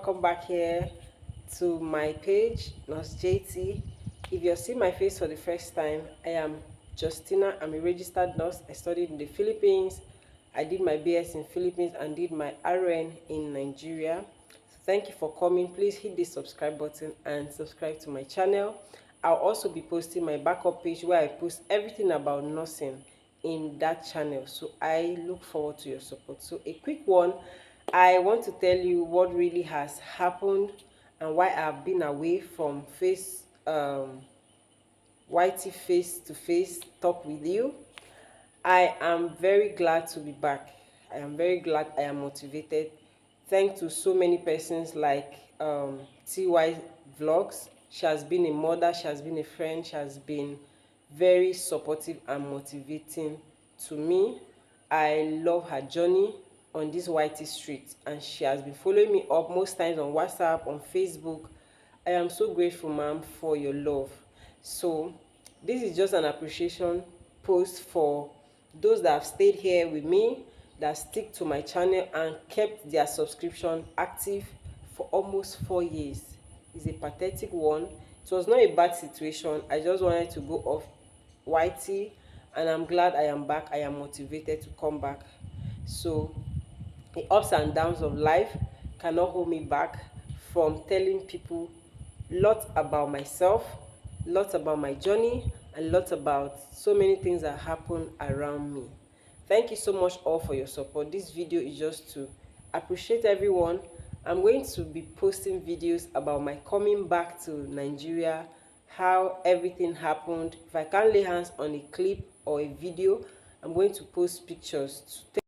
welcome back here to my page, Nurse JT. If you're seeing my face for the first time, I am Justina. I'm a registered nurse. I studied in the Philippines. I did my BS in Philippines and did my RN in Nigeria. So thank you for coming. Please hit the subscribe button and subscribe to my channel. I'll also be posting my backup page where I post everything about nursing in that channel. So I look forward to your support. So a quick one, I want to tell you what really has happened and why I've been away from YT face to face talk with you. I am very glad to be back. I am very glad. I am motivated. Thanks to so many persons like TY Vlogs. She has been a mother, she has been a friend, she has been very supportive and motivating to me. I love her journey on this YT street, and she has been following me up most times on WhatsApp, on Facebook. I am so grateful, ma'am, for your love. So this is just an appreciation post for those that have stayed here with me, that stick to my channel and kept their subscription active for almost 4 years. It's a pathetic one. It was not a bad situation. I just wanted to go off YT, and I'm glad I am back. I am motivated to come back. So the ups and downs of life cannot hold me back from telling people lots about myself, lots about my journey, and lots about so many things that happen around me. Thank you so much all for your support. This video is just to appreciate everyone. I'm going to be posting videos about my coming back to Nigeria, how everything happened. If I can't lay hands on a clip or a video, I'm going to post pictures to